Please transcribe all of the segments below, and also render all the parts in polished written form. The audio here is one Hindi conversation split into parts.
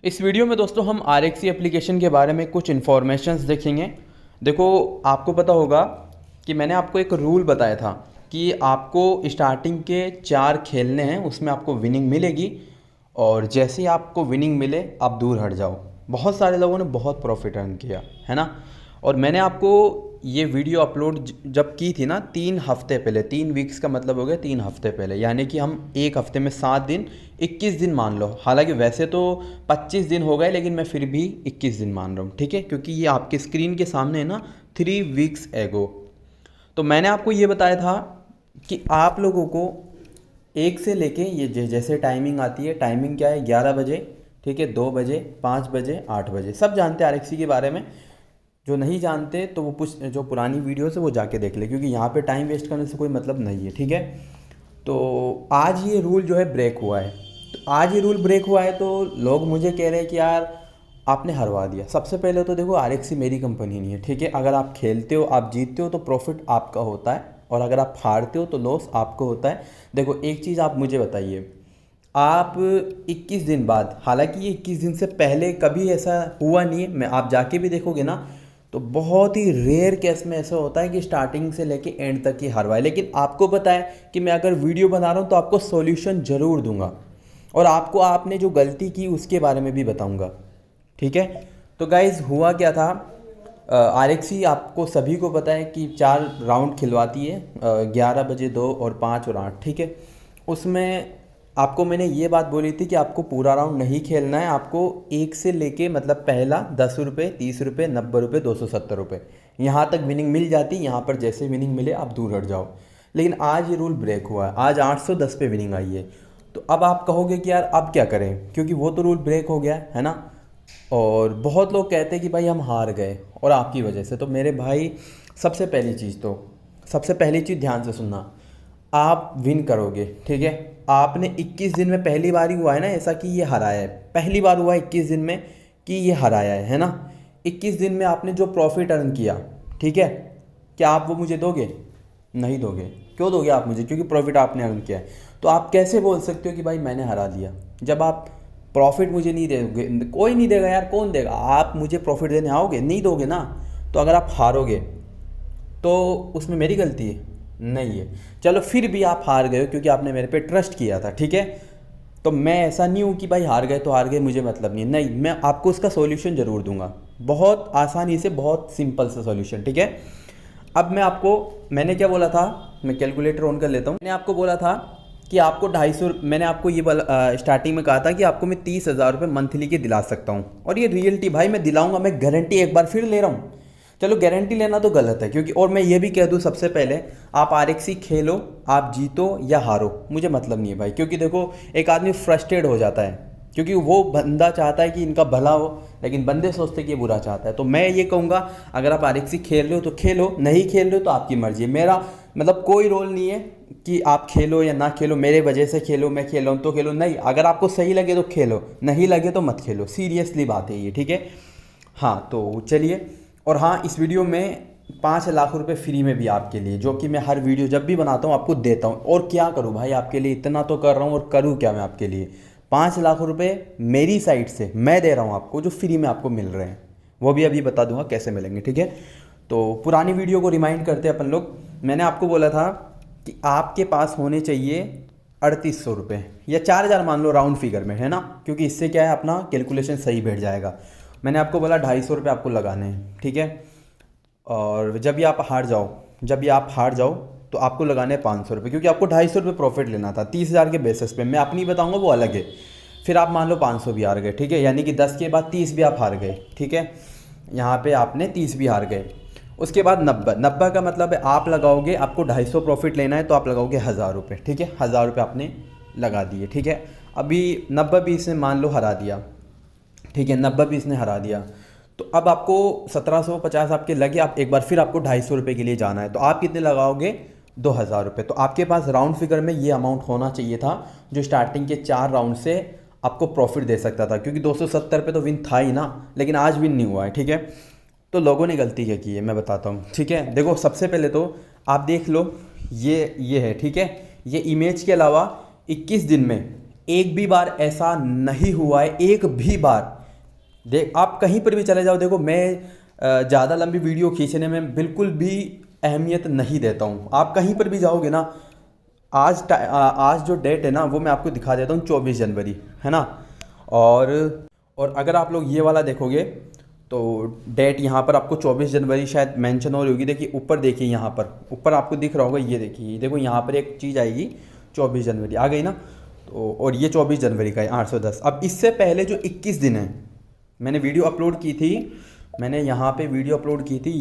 इस वीडियो में दोस्तों हम RXC एप्लीकेशन के बारे में कुछ इन्फॉर्मेशंस देखेंगे। देखो, आपको पता होगा कि मैंने आपको एक रूल बताया था कि आपको स्टार्टिंग के 4 खेलने हैं, उसमें आपको विनिंग मिलेगी और जैसे ही आपको विनिंग मिले आप दूर हट जाओ। बहुत सारे लोगों ने बहुत प्रॉफिट अर्न किया है ना। और मैंने आपको ये वीडियो अपलोड जब की थी ना 3 हफ्ते पहले, 3 वीक्स का मतलब हो गया 3 हफ्ते पहले, यानी कि हम एक हफ्ते में 7 दिन 21 दिन मान लो। हालांकि वैसे तो 25 दिन हो गए लेकिन मैं फिर भी 21 दिन मान रहा हूँ, ठीक है, क्योंकि ये आपके स्क्रीन के सामने है ना 3 वीक्स एगो। तो मैंने आपको ये बताया था कि आप लोगों को एक से लेके ये जैसे टाइमिंग आती है, टाइमिंग क्या है 11 बजे, ठीक है, 2 बजे, 5 बजे, 8 बजे, सब जानते हैं RXC के बारे में। जो नहीं जानते तो वो जो पुरानी वीडियोस है वो जाके देख ले, क्योंकि यहाँ पे टाइम वेस्ट करने से कोई मतलब नहीं है, ठीक है। तो आज ये रूल जो है ब्रेक हुआ है। तो आज ये रूल ब्रेक हुआ है तो लोग मुझे कह रहे हैं कि यार आपने हरवा दिया। सबसे पहले तो देखो, RXC मेरी कंपनी नहीं है, ठीक है। अगर आप खेलते हो, आप जीतते हो तो प्रॉफिट आपका होता है, और अगर आप हारते हो तो लॉस आपको होता है। देखो, एक चीज़ आप मुझे बताइए, आप 21 दिन बाद, हालांकि ये 21 दिन से पहले कभी ऐसा हुआ नहीं है, मैं आप जाके भी देखोगे ना तो बहुत ही रेयर केस में ऐसा होता है कि स्टार्टिंग से लेके एंड तक ही हरवाए। लेकिन आपको पता है कि मैं अगर वीडियो बना रहा हूँ तो आपको सॉल्यूशन ज़रूर दूंगा और आपको आपने जो गलती की उसके बारे में भी बताऊंगा, ठीक है। तो गाइज हुआ क्या था, RXC आपको सभी को पता है कि 4 राउंड खिलवाती है, 11 बजे, 2 और 5 और 8, ठीक है। उसमें आपको मैंने ये बात बोली थी कि आपको पूरा राउंड नहीं खेलना है, आपको एक से लेके मतलब पहला 10 रुपये, 30 रुपये, 90 रुपये, 270 रुपये, यहाँ तक विनिंग मिल जाती। यहाँ पर जैसे विनिंग मिले आप दूर हट जाओ। लेकिन आज ये रूल ब्रेक हुआ है, आज 810 पे विनिंग आई है। तो अब आप कहोगे कि यार अब क्या करें, क्योंकि वो तो रूल ब्रेक हो गया है ना। और बहुत लोग कहते हैं कि भाई हम हार गए और आपकी वजह से। तो मेरे भाई, सबसे पहली चीज़ ध्यान से सुनना, आप विन करोगे, ठीक है। आपने 21 दिन में पहली बार ही हुआ है ना ऐसा कि ये हराया है, पहली बार हुआ है 21 दिन में कि ये हराया है ना। 21 दिन में आपने जो प्रॉफिट अर्न किया, ठीक है, क्या आप वो मुझे दोगे? नहीं दोगे। क्यों दोगे आप मुझे? क्योंकि प्रॉफिट आपने अर्न किया है। तो आप कैसे बोल सकते हो कि भाई मैंने हरा दिया, जब आप प्रॉफिट मुझे नहीं दोगे? कोई नहीं देगा यार, कौन देगा? आप मुझे प्रॉफिट देने आओगे? नहीं दोगे ना। तो अगर आप हारोगे तो उसमें मेरी गलती है? नहीं है। चलो फिर भी आप हार गए हो क्योंकि आपने मेरे पे ट्रस्ट किया था, ठीक है। तो मैं ऐसा नहीं हूँ कि भाई हार गए तो हार गए, मुझे मतलब नहीं है, नहीं, मैं आपको उसका सॉल्यूशन ज़रूर दूंगा, बहुत आसानी से, बहुत सिंपल सा सॉल्यूशन, ठीक है। अब मैंने क्या बोला था, मैं कैलकुलेटर ऑन कर लेता हूँ। मैंने आपको बोला था कि आपको 250, मैंने आपको ये स्टार्टिंग में कहा था कि आपको मैं 30,000 रुपये मंथली के दिला सकता हूँ, और ये रियलिटी भाई मैं दिलाऊंगा, मैं गारंटी एक बार फिर ले रहा हूँ। चलो गारंटी लेना तो गलत है, क्योंकि और मैं ये भी कह दूँ सबसे पहले, आप RXC खेलो, आप जीतो या हारो, मुझे मतलब नहीं है भाई। क्योंकि देखो, एक आदमी फ्रस्ट्रेट हो जाता है क्योंकि वो बंदा चाहता है कि इनका भला हो, लेकिन बंदे सोचते हैं कि ये बुरा चाहता है। तो मैं ये कहूँगा, अगर आप RXC खेल रहे हो तो खेलो, नहीं खेल रहे हो तो आपकी मर्जी है। मेरा मतलब कोई रोल नहीं है कि आप खेलो या ना खेलो, मेरे वजह से खेलो, मैं खेल रहा हूँ तो खेलो, नहीं। अगर आपको सही लगे तो खेलो, नहीं लगे तो मत खेलो, सीरियसली बात है ये, ठीक है। हाँ, तो चलिए। और हाँ, इस वीडियो में 5 लाख रुपए फ्री में भी आपके लिए, जो कि मैं हर वीडियो जब भी बनाता हूँ आपको देता हूँ। और क्या करूँ भाई आपके लिए, इतना तो कर रहा हूँ, और करूँ क्या मैं आपके लिए। 5 लाख रुपए मेरी साइड से मैं दे रहा हूँ आपको, जो फ्री में आपको मिल रहे हैं, वो भी अभी बता दूंगा कैसे मिलेंगे, ठीक है। तो पुरानी वीडियो को रिमाइंड करते हैं अपन लोग। मैंने आपको बोला था कि आपके पास होने चाहिए 3800 रुपये या 4000 मान लो, राउंड फिगर में, है ना, क्योंकि इससे क्या है, अपना कैलकुलेशन सही बैठ जाएगा। मैंने आपको बोला 250 रुपये आपको लगाने हैं, ठीक है। और जब भी आप हार जाओ तो आपको लगाने हैं 500 रुपये, क्योंकि आपको 250 रुपये प्रॉफिट लेना था 30,000 के बेसिस पे। मैं अपनी बताऊंगा, वो अलग है। फिर आप मान लो 500 भी हार गए, ठीक है, यानी कि 10 के बाद 30 भी आप हार गए, ठीक है। यहाँ पे आपने 30 भी हार गए। उसके बाद 90 का मतलब है आप लगाओगे, आपको 250 प्रॉफिट लेना है तो आप लगाओगे 1000 रुपये, ठीक है। 1000 रुपये आपने लगा दिए, ठीक है। अभी 90-20 ने मान लो हरा दिया, ठीक है, 90-20 ने हरा दिया। तो अब आपको 1750 आपके लगे, आप एक बार फिर आपको 250 रुपये के लिए जाना है, तो आप कितने लगाओगे? 2000 रुपये। तो आपके पास राउंड फिगर में ये अमाउंट होना चाहिए था, जो स्टार्टिंग के 4 राउंड से आपको प्रॉफिट दे सकता था, क्योंकि 270 पे तो विन था ही ना, लेकिन आज विन नहीं हुआ है, ठीक है। तो लोगों ने गलती क्या की है मैं बताता हूँ, ठीक है। देखो, सबसे पहले तो आप देख लो, ये है, ठीक है। ये इमेज के अलावा 21 दिन में एक भी बार ऐसा नहीं हुआ है, एक भी बार। देख आप कहीं पर भी चले जाओ, देखो मैं ज़्यादा लंबी वीडियो खींचने में बिल्कुल भी अहमियत नहीं देता हूँ। आप कहीं पर भी जाओगे ना, आज जो डेट है ना वो मैं आपको दिखा देता हूँ, 24 जनवरी है ना। और अगर आप लोग ये वाला देखोगे तो डेट यहाँ पर आपको 24 जनवरी शायद मेंशन हो रही होगी। देखिए ऊपर, देखिए यहाँ पर ऊपर आपको दिख रहा होगा, ये देखिए, देखो यहाँ पर एक चीज़ आएगी 24 जनवरी आ गई ना। तो और ये 24 जनवरी का है 810। अब इससे पहले जो 21 दिन है, मैंने वीडियो अपलोड की थी, मैंने यहाँ पे वीडियो अपलोड की थी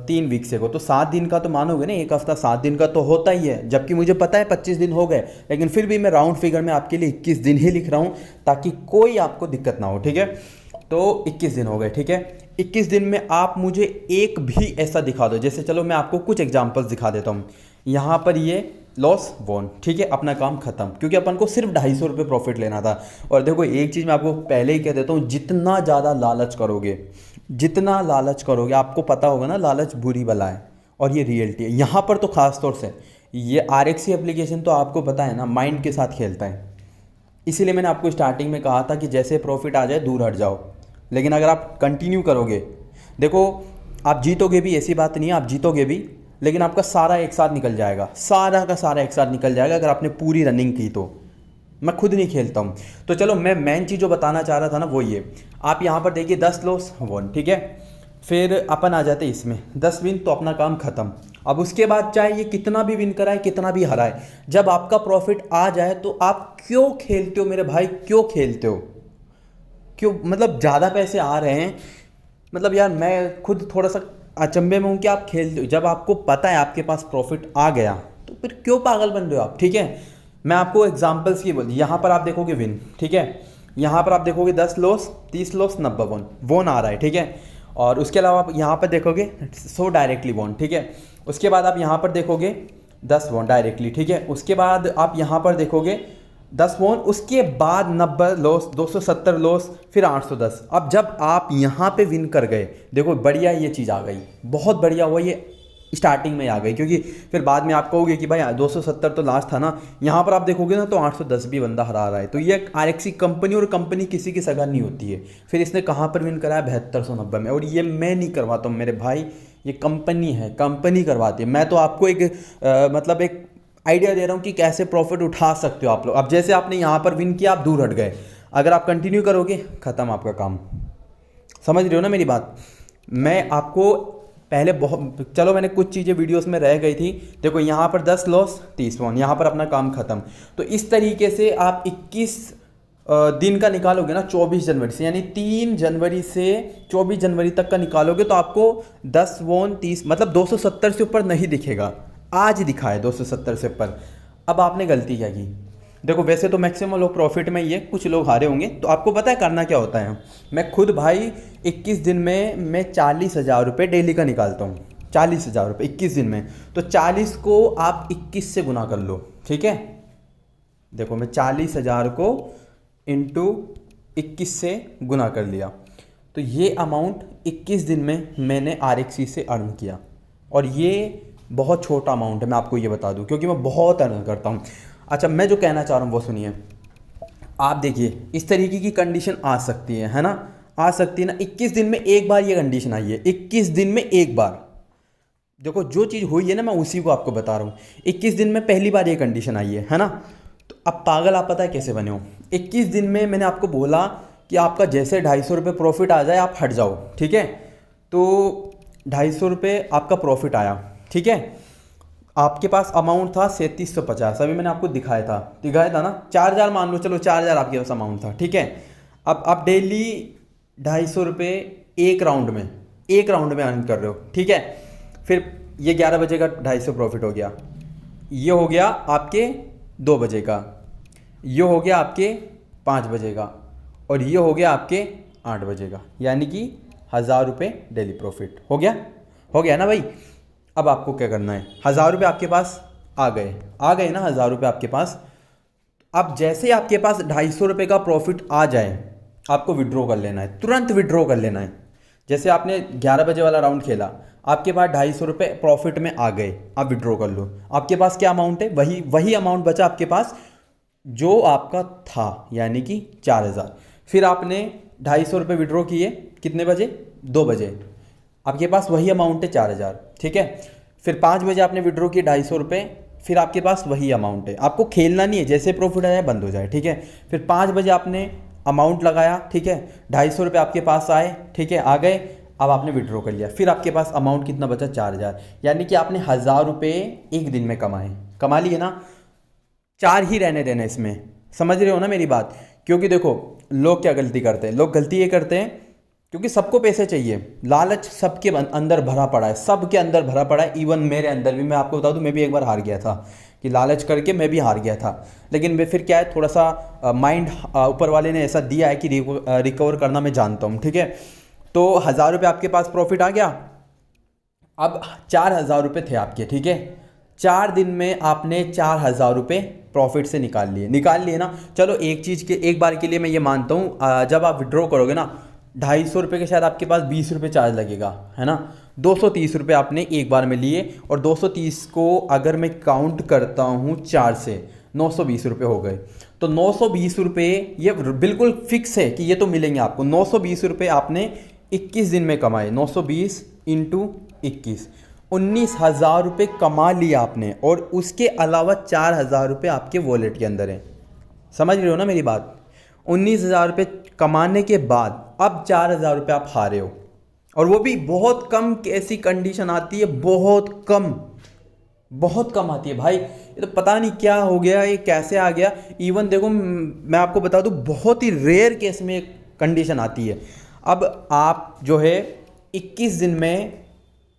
3 वीक से को, तो 7 दिन का तो मानोगे ना, एक हफ्ता 7 दिन का तो होता ही है। जबकि मुझे पता है 25 दिन हो गए, लेकिन फिर भी मैं राउंड फिगर में आपके लिए 21 दिन ही लिख रहा हूँ ताकि कोई आपको दिक्कत ना हो, ठीक है। तो 21 दिन हो गए, ठीक है। 21 दिन में आप मुझे एक भी ऐसा दिखा दो, जैसे चलो मैं आपको कुछ एग्जांपल्स दिखा देता हूँ। यहाँ पर ये लॉस वॉन, ठीक है, अपना काम खत्म, क्योंकि अपन को सिर्फ 250 रुपये प्रॉफिट लेना था। और देखो एक चीज़ मैं आपको पहले ही कह देता हूँ, जितना ज़्यादा लालच करोगे, जितना लालच करोगे, आपको पता होगा ना लालच बुरी बला है, और ये रियलिटी है। यहाँ पर तो ख़ास तौर से ये RXC एप्लीकेशन तो आपको पता है ना, माइंड के साथ खेलता है। इसीलिए मैंने आपको स्टार्टिंग में कहा था कि जैसे प्रॉफिट आ जाए दूर हट जाओ। लेकिन अगर आप कंटिन्यू करोगे, देखो आप जीतोगे भी, ऐसी बात नहीं है, आप जीतोगे भी, लेकिन आपका सारा एक साथ निकल जाएगा, सारा का सारा एक साथ निकल जाएगा अगर आपने पूरी रनिंग की तो। मैं खुद नहीं खेलता हूँ। तो चलो मैं मेन चीज़ जो बताना चाह रहा था ना वो ये, आप यहाँ पर देखिए 10 लॉस वन, ठीक है। फिर अपन आ जाते इसमें 10 विन, तो अपना काम ख़त्म। अब उसके बाद चाहे ये कितना भी विन कराए, कितना भी हराए, जब आपका प्रॉफिट आ जाए तो आप क्यों खेलते हो मेरे भाई, क्यों खेलते हो, क्यों? मतलब ज़्यादा पैसे आ रहे हैं, मतलब यार मैं खुद थोड़ा सा अचंभे में हूँ कि आप खेलते हो। जब आपको पता है आपके पास प्रॉफिट आ गया तो फिर क्यों पागल बन रहे हो आप, ठीक है। मैं आपको एग्जांपल्स की बोल, यहाँ पर आप देखोगे विन, ठीक है, यहाँ पर आप देखोगे 10 लॉस, 30 लॉस, 90 वोन आ रहा है, ठीक है। और उसके अलावा आप यहाँ पर देखोगे 100 डायरेक्टली वोन, ठीक है। उसके बाद आप यहाँ पर देखोगे 10 वोन डायरेक्टली, ठीक है। उसके बाद आप यहाँ पर देखोगे 10 वोन, उसके बाद 90 लॉस, 270 लॉस, फिर 810। अब जब आप यहाँ पे विन कर गए, देखो बढ़िया ये चीज़ आ गई, बहुत बढ़िया हुआ ये स्टार्टिंग में आ गई, क्योंकि फिर बाद में आप कहोगे कि भाई 270 तो लास्ट था ना। यहाँ पर आप देखोगे ना तो 810 भी बंदा हरा रहा है। तो ये RXC कंपनी, और कंपनी किसी की सगा नहीं होती है। फिर इसने कहाँ पर विन कराया, 7290 में। और ये मैं नहीं करवाता हूँ मेरे भाई, ये कंपनी है, कंपनी करवाती है। मैं तो आपको एक मतलब एक आइडिया दे रहा हूँ कि कैसे प्रॉफिट उठा सकते हो आप लोग। अब जैसे आपने यहाँ पर विन किया, आप दूर हट गए, अगर आप कंटिन्यू करोगे ख़त्म आपका काम। समझ रहे हो ना मेरी बात। मैं आपको पहले बहुत, चलो मैंने कुछ चीज़ें वीडियोस में रह गई थी, देखो यहाँ पर 10 लॉस, 30 वॉन, यहाँ पर अपना काम ख़त्म। तो इस तरीके से आप 21 दिन का निकालोगे ना 24 जनवरी से, यानी 3 जनवरी से 24 जनवरी तक का निकालोगे, तो आपको 10 वॉन 30, मतलब 270 से ऊपर नहीं दिखेगा। आज दिखा है 270 से ऊपर। अब आपने गलती क्या की, देखो वैसे तो मैक्सिमम लोग प्रॉफिट में ही है, कुछ लोग हारे होंगे। तो आपको पता है करना क्या होता है, मैं खुद भाई 21 दिन में मैं 40,000 रुपये डेली का निकालता हूँ। 40,000 रुपये 21 दिन में, तो 40 को आप 21 से गुना कर लो, ठीक है। देखो मैं 40,000 को इंटू 21 से गुना कर लिया, तो ये अमाउंट 21 दिन में मैंने RXC से अर्न किया। और ये बहुत छोटा अमाउंट है, मैं आपको ये बता दूं, क्योंकि मैं बहुत अर्न करता हूँ। अच्छा, मैं जो कहना चाह रहा हूँ वो सुनिए। आप देखिए इस तरीके की कंडीशन आ सकती है ना, आ सकती है ना। 21 दिन में एक बार ये कंडीशन आई है, 21 दिन में एक बार। देखो जो चीज़ हुई है ना, मैं उसी को आपको बता रहा हूँ। 21 दिन में पहली बार ये कंडीशन आई है ना। तो अब पागल आप पता है कैसे बने हो। 21 दिन में मैंने आपको बोला कि आपका जैसे 250 रुपये प्रॉफिट आ जाए आप हट जाओ, ठीक है। तो 250 रुपये आपका प्रॉफिट आया, ठीक है। आपके पास अमाउंट था 3750, अभी मैंने आपको दिखाया था ना, 4000 मान लो, चलो 4000 आपके पास अमाउंट था, ठीक है। अब आप डेली 250 रुपये एक राउंड में अर्न कर रहे हो, ठीक है। फिर ये 11 बजे का 250 प्रॉफिट हो गया, ये हो गया आपके 2 बजे का, ये हो गया आपके 5 बजे का, और ये हो गया आपके 8 बजे का, यानी कि 1000 रुपये डेली प्रॉफिट हो गया ना भाई। अब आपको क्या करना है, 1000 रुपये आपके पास आ गए ना 1000 रुपये आपके पास। अब जैसे ही आपके पास 250 रुपये का प्रॉफिट आ जाए, आपको विड्रॉ कर लेना है, तुरंत विड्रॉ कर लेना है। जैसे आपने 11 बजे वाला राउंड खेला, आपके पास 250 रुपये प्रॉफिट में आ गए, आप विड्रॉ कर लो। आपके पास क्या अमाउंट है, वही अमाउंट बचा आपके पास जो आपका था यानी कि 4,000, फिर आपने 250 रुपये विड्रॉ किए कितने बजे, 2 बजे, आपके पास वही अमाउंट है 4,000, ठीक है। फिर 5 बजे आपने विड्रॉ किए 250 रुपये, फिर आपके पास वही अमाउंट है, आपको खेलना नहीं है, जैसे प्रॉफिट आया बंद हो जाए, ठीक है। फिर 5 बजे आपने अमाउंट लगाया, ठीक है, 250 रुपये आपके पास आए, ठीक है, आ गए, अब आपने विड्रॉ कर लिया, फिर आपके पास अमाउंट कितना बचा, 4,000, यानी कि आपने 1,000 रुपये एक दिन में कमा लिए ना। 4 ही रहने देना इसमें, समझ रहे हो ना मेरी बात। क्योंकि देखो लोग क्या गलती करते हैं, लोग गलती ये करते हैं क्योंकि सबको पैसे चाहिए, लालच सबके अंदर भरा पड़ा है, सबके अंदर भरा पड़ा है, इवन मेरे अंदर भी। मैं आपको बता दूं, मैं भी एक बार हार गया था कि लालच करके मैं भी हार गया था, लेकिन मैं फिर क्या है, थोड़ा सा माइंड ऊपर वाले ने ऐसा दिया है कि रिकवर करना मैं जानता हूँ, ठीक है। तो 1,000 रुपये आपके पास प्रॉफिट आ गया, अब 4,000 रुपये थे आपके, ठीक है। 4 दिन में आपने 4,000 रुपये प्रॉफिट से निकाल लिए ना। चलो एक चीज़ के एक बार के लिए मैं ये मानता हूँ, जब आप विड्रॉ करोगे ना 250 रुपये के शायद आपके पास 20 रुपये चार्ज लगेगा, है ना। 230 रुपये आपने एक बार में लिए, और 230 को अगर मैं काउंट करता हूँ 4 से, 920 रुपये हो गए। तो 920 रुपये ये बिल्कुल फिक्स है कि ये तो मिलेंगे आपको। 920 रुपये आपने 21 दिन में कमाए, 920 इंटू 21, 19,000 रुपये कमा लिया आपने, और उसके अलावा 4,000 रुपये आपके वॉलेट के अंदर है। समझ रहे हो ना मेरी बात। 19,000 रुपये कमाने के बाद अब 4,000 रुपये आप हारे हो, और वो भी बहुत कम। कैसी कंडीशन आती है, बहुत कम आती है भाई। ये तो पता नहीं क्या हो गया, ये कैसे आ गया। इवन देखो मैं आपको बता दूं, बहुत ही रेयर केस में कंडीशन आती है। अब आप जो है 21 दिन में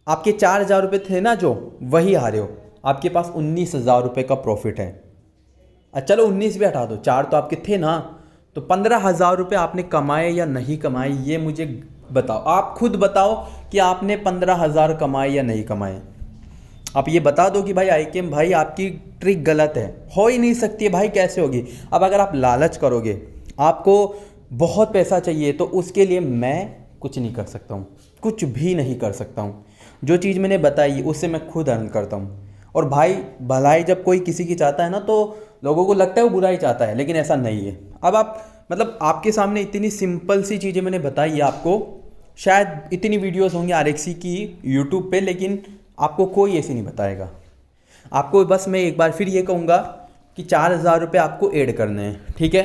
आपके 4,000 रुपये थे ना, जो वही हारे हो, आपके पास 19,000 रुपये का प्रॉफिट है। चलो 19 भी हटा दो, 4 तो आपके थे ना, तो 15,000 रुपये आपने कमाए या नहीं कमाए, ये मुझे बताओ। आप खुद बताओ कि आपने 15,000 कमाए या नहीं कमाए। आप ये बता दो कि भाई आईकेम भाई आपकी ट्रिक गलत है, हो ही नहीं सकती है भाई, कैसे होगी। अब अगर आप लालच करोगे, आपको बहुत पैसा चाहिए, तो उसके लिए मैं कुछ नहीं कर सकता हूँ, कुछ भी नहीं कर सकता हूँ। जो चीज़ मैंने बताई उससे मैं खुद अर्न करता हूँ। और भाई भलाई जब कोई किसी की चाहता है ना, तो लोगों को लगता है वो बुरा ही चाहता है, लेकिन ऐसा नहीं है। अब आप मतलब आपके सामने इतनी सिंपल सी चीज़ें मैंने बताई है आपको। शायद इतनी वीडियोस होंगी RXC की यूट्यूब पे, लेकिन आपको कोई ऐसी नहीं बताएगा। आपको बस मैं एक बार फिर ये कहूँगा कि 4,000 रुपये आपको ऐड करने हैं, ठीक है।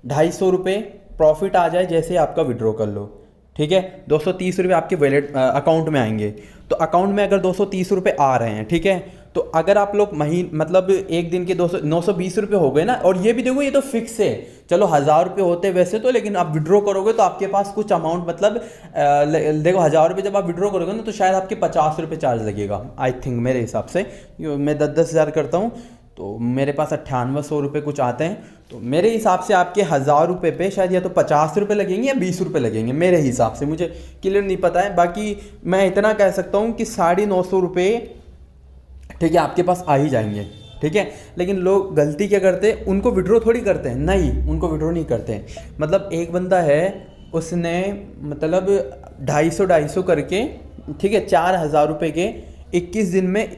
250 रुपये प्रॉफिट आ जाए जैसे आपका विड्रॉ कर लो, ठीक है। 230 रुपये आपके वैलेट अकाउंट में आएंगे। तो अकाउंट में अगर 230 रुपये आ रहे हैं, ठीक है, तो अगर आप लोग मतलब एक दिन के 920 रुपये हो गए ना। और ये भी देखो, ये तो फिक्स है। चलो 1,000 रुपये होते वैसे तो, लेकिन आप विड्रॉ करोगे तो आपके पास कुछ अमाउंट, मतलब देखो 1,000 रुपये जब आप विड्रॉ करोगे ना, तो शायद आपके 50 रुपये चार्ज लगेगा, आई थिंक, मेरे हिसाब से। मैं 10-10 हज़ार करता हूँ, तो मेरे पास 9800 रुपये कुछ आते हैं। तो मेरे हिसाब से आपके 1,000 रुपये पे शायद या तो 50 रुपये लगेंगे या 20 रुपये लगेंगे, मेरे हिसाब से। मुझे क्लियर नहीं पता है, बाकी मैं इतना कह सकता हूँ कि 950 रुपये, ठीक है, आपके पास आ ही जाएंगे, ठीक है। लेकिन लोग गलती क्या करते हैं, उनको विड्रॉ थोड़ी करते हैं, नहीं, उनको विड्रॉ नहीं करते हैं। मतलब एक बंदा है, उसने मतलब 250 करके, ठीक है, 4,000 रुपये के 21 दिन में,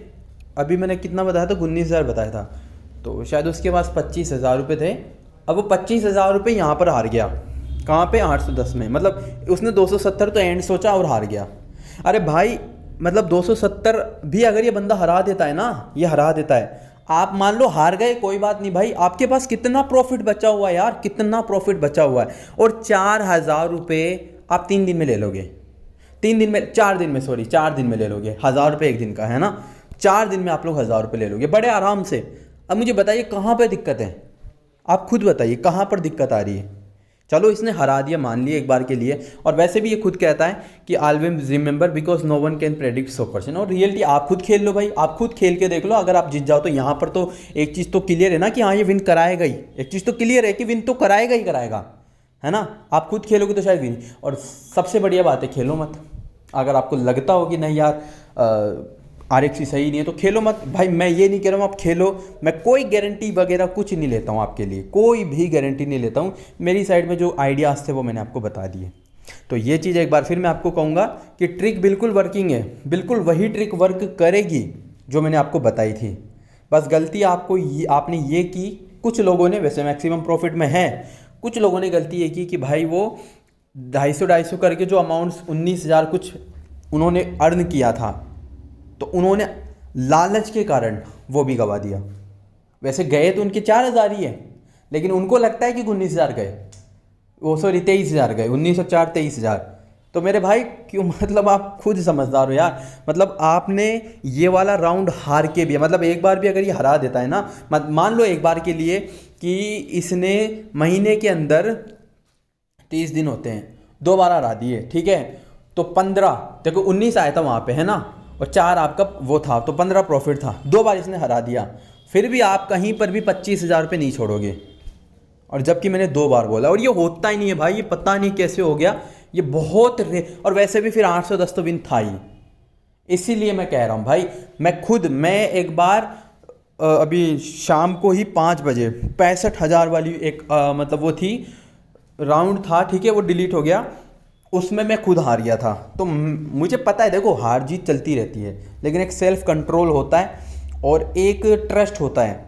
अभी मैंने कितना बताया था, 19,000 बताया था, तो शायद उसके पास 25,000 रुपये थे। अब वो 25,000 रुपये यहाँ पर हार गया, कहाँ पे, 810 में। मतलब उसने 270 तो एंड सोचा और हार गया। अरे भाई, मतलब 270 भी अगर ये बंदा हरा देता है ना, ये हरा देता है, आप मान लो हार गए, कोई बात नहीं भाई, आपके पास कितना प्रॉफिट बचा हुआ है यार, कितना प्रॉफिट बचा हुआ है। और 4,000 रुपये आप 3 दिन में ले लोगे, 3 दिन में, 4 दिन में, सॉरी 4 दिन में ले लोगे। 1,000 रुपये एक दिन का है ना, 4 दिन में आप लोग 1,000 रुपये ले लोगे बड़े आराम से। अब मुझे बताइए कहाँ पर दिक्कत है, आप खुद बताइए कहाँ पर दिक्कत आ रही है। चलो इसने हरा दिया, मान लिया एक बार के लिए। और वैसे भी ये खुद कहता है कि always remember because no one can predict 100%। और रियलिटी आप खुद खेल लो भाई, आप खुद खेल के देख लो। अगर आप जीत जाओ तो यहाँ पर तो एक चीज़ तो क्लियर है ना कि हाँ ये विन कराएगा ही, एक चीज़ तो क्लियर है कि विन तो कराएगा ही कराएगा, है ना। आप खुद खेलोगे तो शायद विन। और सबसे बढ़िया बात है, खेलो मत। अगर आपको लगता हो कि नहीं यार RXC सही नहीं है तो खेलो मत भाई। मैं ये नहीं कह रहा हूँ आप खेलो, मैं कोई गारंटी वगैरह कुछ नहीं लेता हूँ आपके लिए, कोई भी गारंटी नहीं लेता हूँ। मेरी साइड में जो आइडियाज़ थे वो मैंने आपको बता दिए। तो ये चीज़ एक बार फिर मैं आपको कहूँगा कि ट्रिक बिल्कुल वर्किंग है, बिल्कुल वही ट्रिक वर्क करेगी जो मैंने आपको बताई थी। बस गलती आपको आपने ये की कुछ लोगों ने, वैसे मैक्सिमम प्रॉफिट में है, कुछ लोगों ने गलती ये की कि भाई वो 250 करके जो अमाउंट्स 19,000 कुछ उन्होंने अर्न किया था, तो उन्होंने लालच के कारण वो भी गवा दिया। वैसे गए तो उनके 4,000 ही है, लेकिन उनको लगता है कि 19,000 गए, वो सॉरी 23,000 गए, 19 और 4 23,000। तो मेरे भाई क्यों, मतलब आप खुद समझदार हो यार। मतलब आपने ये वाला राउंड हार के भी, मतलब एक बार भी अगर ये हरा देता है ना, मान लो एक बार के लिए कि इसने महीने के अंदर 30 दिन होते हैं, 2 बार हरा दिए, ठीक है, तो 15, देखो 19 आया था वहाँ पे, है ना, और 4 आपका वो था, तो 15 प्रॉफिट था, 2 बार इसने हरा दिया, फिर भी आप कहीं पर भी 25,000 रुपये नहीं छोड़ोगे। और जबकि मैंने 2 बार बोला, और ये होता ही नहीं है भाई, ये पता नहीं कैसे हो गया, ये बहुत और वैसे भी फिर 810 तो विन था ही। इसीलिए मैं कह रहा हूँ भाई, मैं एक बार अभी शाम को ही 5 बजे 65,000 वाली एक मतलब वो थी, राउंड था, ठीक है, वो डिलीट हो गया, उसमें मैं खुद हार गया था। तो मुझे पता है, देखो हार जीत चलती रहती है, लेकिन एक सेल्फ कंट्रोल होता है, और एक ट्रस्ट होता है,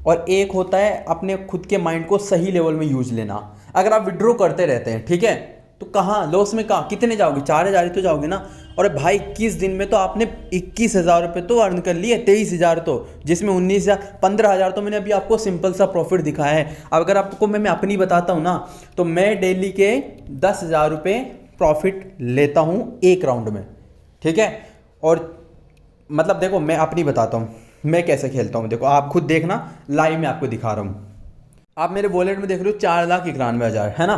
और एक होता है अपने खुद के माइंड को सही लेवल में यूज लेना। अगर आप विड्रॉ करते रहते हैं, ठीक है, तो कहाँ लॉस में, कहाँ कितने जाओगे, 4,000 ही तो जाओगे ना। और भाई 21 दिन में तो आपने 21,000 रुपये तो अर्न कर लिए, 23,000 तो, जिसमें 19,000 15,000 तो मैंने अभी आपको सिंपल सा प्रॉफिट दिखाया है। अब अगर आपको मैं अपनी बताता हूँ ना, तो मैं डेली के 10,000 रुपये प्रॉफिट लेता हूँ एक राउंड में, ठीक है। और मतलब देखो मैं अपनी बताता हूँ मैं कैसे खेलता हूँ, देखो आप खुद देखना, लाइव में आपको दिखा रहा हूँ। आप मेरे वॉलेट में देख रहे हो 4,91,000, है ना,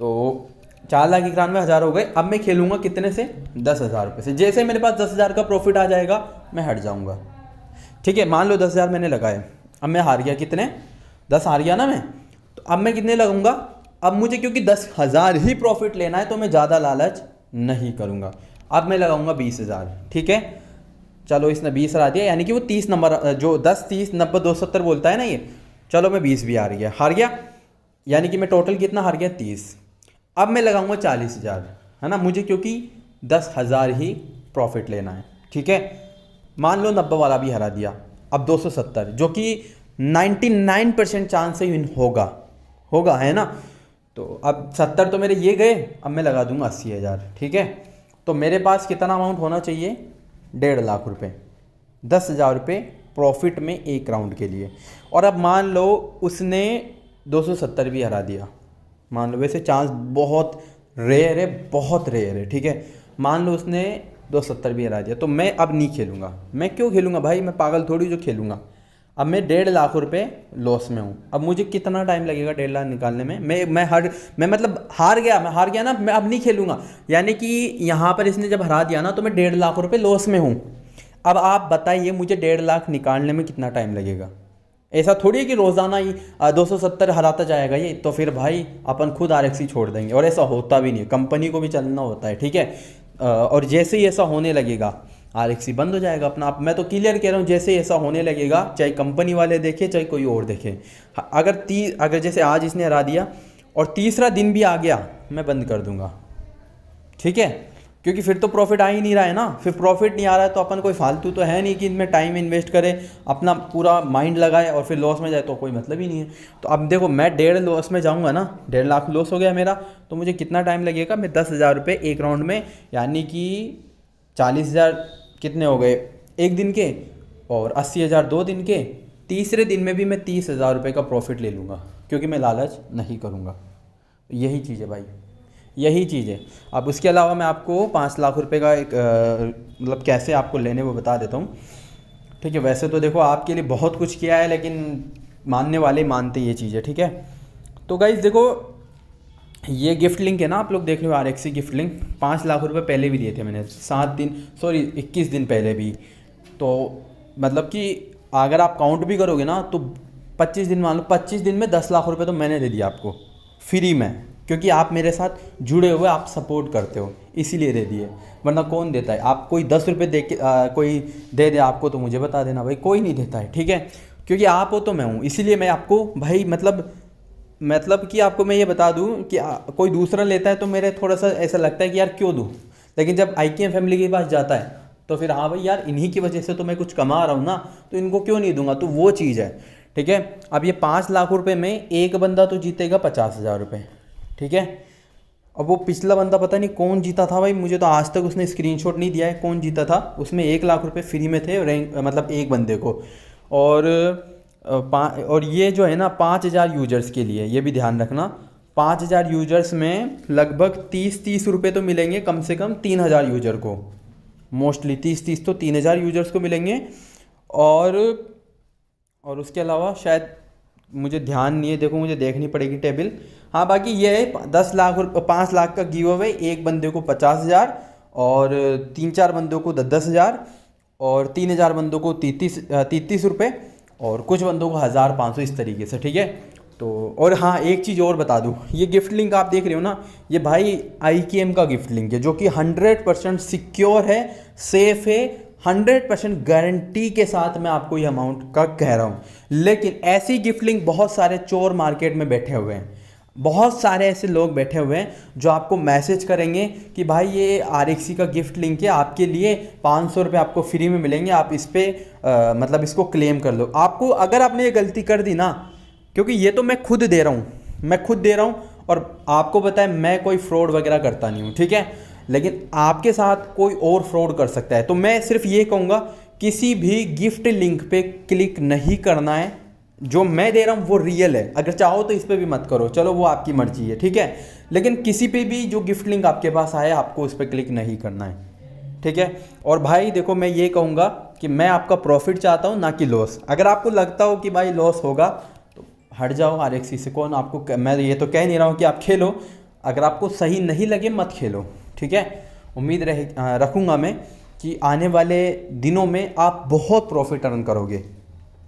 तो 4,91,000 हो गए। अब मैं खेलूंगा कितने से, 10,000 रुपये से। जैसे मेरे पास 10,000 का प्रॉफिट आ जाएगा मैं हट जाऊंगा, ठीक है। मान लो 10,000 मैंने लगाए, अब मैं हार गया, कितने, 10 हार गया ना मैं, तो अब मैं कितने लगाऊंगा, अब मुझे क्योंकि 10,000 ही प्रॉफिट लेना है तो मैं ज़्यादा लालच नहीं करूँगा। अब मैं लगाऊंगा 20,000, ठीक है। चलो इसने 20 हरा दिया, यानी कि वो 30 नंबर, जो 10 30 90 270 बोलता है ना ये, चलो मैं 20 भी हार गया, यानी कि मैं टोटल कितना हार गया, 30। अब मैं लगाऊंगा 40,000, है ना, मुझे क्योंकि 10,000 ही प्रॉफिट लेना है, ठीक है। मान लो 90 वाला भी हरा दिया, अब 270, जो कि 99% चांस से विन होगा, है ना। तो अब 70 तो मेरे ये गए, अब मैं लगा दूंगा 80,000, ठीक है। तो मेरे पास कितना अमाउंट होना चाहिए, 1.5 लाख रुपये, 10,000 रुपये प्रॉफिट में एक राउंड के लिए। और अब मान लो उसने 270 भी हरा दिया, मान लो, वैसे चांस बहुत रेयर है, बहुत रेयर है, ठीक है। मान लो उसने 270 भी हरा दिया, तो मैं अब नहीं खेलूँगा। मैं क्यों खेलूँगा भाई, मैं पागल थोड़ी जो खेलूँगा। अब मैं 1.5 लाख रुपये लॉस में हूँ। अब मुझे कितना टाइम लगेगा 1.5 लाख निकालने में, मैं मतलब हार गया ना, मैं अब नहीं खेलूँगा। यानी कि यहाँ पर इसने जब हरा दिया ना, तो मैं 1.5 लाख रुपये लॉस में हूँ। अब आप बताइए मुझे 1.5 लाख निकालने में कितना टाइम लगेगा। ऐसा थोड़ी है कि रोज़ाना ही 270 हराता जाएगा ये, तो फिर भाई अपन खुद RXC छोड़ देंगे। और ऐसा होता भी नहीं है, कंपनी को भी चलना होता है, ठीक है। और जैसे ही ऐसा होने लगेगा RXC बंद हो जाएगा अपना आप। मैं तो क्लियर कह रहा हूँ, जैसे ऐसा होने लगेगा, चाहे कंपनी वाले देखे चाहे कोई और देखे, अगर जैसे आज इसने हरा दिया और तीसरा दिन भी आ गया, मैं बंद कर दूंगा, ठीक है। क्योंकि फिर तो प्रॉफिट आ ही नहीं रहा है ना, फिर प्रॉफिट नहीं आ रहा है तो अपन कोई फालतू तो है नहीं कि इनमें टाइम इन्वेस्ट करे, अपना पूरा माइंड लगाए और फिर लॉस में जाए, तो कोई मतलब ही नहीं है। तो अब देखो मैं 1.5 लॉस में जाऊंगा ना, 1.5 लाख लॉस हो गया मेरा, तो मुझे कितना टाइम लगेगा, मैं 10,000 रुपये एक राउंड में, यानी कि 40,000 कितने हो गए एक दिन के, और 80,000 2 दिन के, तीसरे दिन में भी मैं 30,000 रुपये का प्रॉफिट ले लूँगा, क्योंकि मैं लालच नहीं करूँगा। यही चीज़ है भाई, यही चीज़ है। अब उसके अलावा मैं आपको 5 लाख रुपए का एक मतलब कैसे आपको लेने वो बता देता हूँ, ठीक है। वैसे तो देखो आपके लिए बहुत कुछ किया है, लेकिन मानने वाले मानते ये चीज़ है, ठीक है। तो गाइज़ देखो, ये गिफ्ट लिंक है ना, आप लोग देख रहे हो RXC गिफ्ट लिंक, 5 लाख रुपए पहले भी दिए थे मैंने, 21 दिन पहले भी। तो मतलब कि अगर आप काउंट भी करोगे ना, तो 25 दिन, मान लो 25 दिन में 10 लाख रुपए तो मैंने दे दिया आपको फ्री में, क्योंकि आप मेरे साथ जुड़े हुए, आप सपोर्ट करते हो, इसीलिए दे दिए। वरना कौन देता है, आप कोई 10 रुपये दे के कोई दे दे आपको तो मुझे बता देना भाई, कोई नहीं देता है, ठीक है। क्योंकि आप हो तो मैं हूँ, इसीलिए मैं आपको भाई मतलब कि आपको मैं ये बता दूँ कि कोई दूसरा लेता है तो मेरे थोड़ा सा ऐसा लगता है कि यार क्यों दूँ, लेकिन जब IKM फैमिली के पास जाता है तो फिर हाँ भाई यार, इन्हीं की वजह से तो मैं कुछ कमा रहा हूँ ना, तो इनको क्यों नहीं दूंगा, तो वो चीज़ है, ठीक है। अब ये 5 लाख रुपए में एक बंदा तो जीतेगा 50,000 रुपये, ठीक है। अब वो पिछला बंदा पता नहीं कौन जीता था भाई, मुझे तो आज तक उसने स्क्रीनशॉट नहीं दिया है कौन जीता था। उसमें 1 लाख रुपए फ्री में थे रैंक, मतलब एक बंदे को। और ये जो है ना 5,000 यूजर्स के लिए, ये भी ध्यान रखना, 5,000 यूजर्स में लगभग 30 रुपये तो मिलेंगे कम से कम 3,000 यूजर को, मोस्टली 30 तो 3,000 यूजर्स को मिलेंगे। और उसके अलावा शायद मुझे ध्यान नहीं है, देखो मुझे देखनी पड़ेगी टेबल। हाँ बाकी ये है 5 लाख का गिव अवे, एक बंदे को 50,000 और 3-4 बंदों को 10,000 और 3,000 बंदों को 33 रुपये और कुछ बंदों को 1,500, इस तरीके से, ठीक है। तो और हाँ एक चीज़ और बता दूँ, ये गिफ्ट लिंक आप देख रहे हो ना, ये भाई IKM का गिफ्ट लिंक है जो कि 100% सिक्योर है, सेफ है, 100% गारंटी के साथ मैं आपको ये अमाउंट का कह रहा हूँ। लेकिन ऐसी गिफ्ट लिंक बहुत सारे चोर मार्केट में बैठे हुए हैं, बहुत सारे ऐसे लोग बैठे हुए हैं जो आपको मैसेज करेंगे कि भाई ये RXC का गिफ्ट लिंक है, आपके लिए 500 रुपये आपको फ्री में मिलेंगे, आप इस पर मतलब इसको क्लेम कर लो। आपको अगर आपने ये गलती कर दी ना, क्योंकि ये तो मैं खुद दे रहा हूँ और आपको पता है मैं कोई फ्रॉड वगैरह करता नहीं हूँ, ठीक है। लेकिन आपके साथ कोई और फ्रॉड कर सकता है, तो मैं सिर्फ ये कहूँगा किसी भी गिफ्ट लिंक पे क्लिक नहीं करना है। जो मैं दे रहा हूँ वो रियल है, अगर चाहो तो इस पर भी मत करो, चलो वो आपकी मर्जी है, ठीक है। लेकिन किसी पे भी जो गिफ्ट लिंक आपके पास आए आपको उस पर क्लिक नहीं करना है, ठीक है। और भाई देखो मैं ये कहूँगा कि मैं आपका प्रॉफिट चाहता हूँ ना कि लॉस। अगर आपको लगता हो कि भाई लॉस होगा तो हट जाओ RXC से, कौन आपको, मैं ये तो कह नहीं रहा हूँ कि आप खेलो, अगर आपको सही नहीं लगे मत खेलो, ठीक है। उम्मीद रखूँगा मैं कि आने वाले दिनों में आप बहुत प्रॉफिट अर्न करोगे।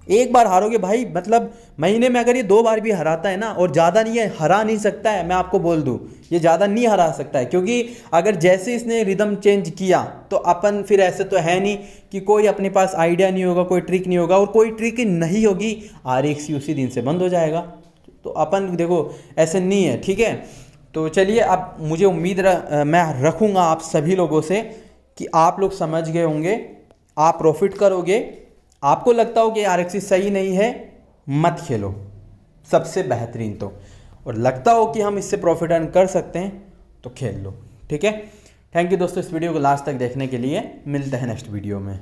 एक बार हारोगे भाई, मतलब महीने में अगर ये 2 बार भी हराता है ना, और ज़्यादा नहीं है, हरा नहीं सकता है, मैं आपको बोल दूँ ये ज़्यादा नहीं हरा सकता है, क्योंकि अगर जैसे इसने रिदम चेंज किया तो अपन फिर ऐसे तो है नहीं कि कोई अपने पास आइडिया नहीं होगा, कोई ट्रिक नहीं होगा, और कोई ट्रिक नहीं होगी RXC उसी दिन से बंद हो जाएगा। तो अपन देखो ऐसे नहीं है, ठीक है। तो चलिए अब मुझे उम्मीद मैं रखूँगा आप सभी लोगों से कि आप लोग समझ गए होंगे, आप प्रॉफिट करोगे। आपको लगता हो कि RXC सही नहीं है, मत खेलो, सबसे बेहतरीन तो। और लगता हो कि हम इससे प्रॉफिट अर्न कर सकते हैं तो खेल लो, ठीक है। थैंक यू दोस्तों इस वीडियो को लास्ट तक देखने के लिए, मिलते हैं नेक्स्ट वीडियो में।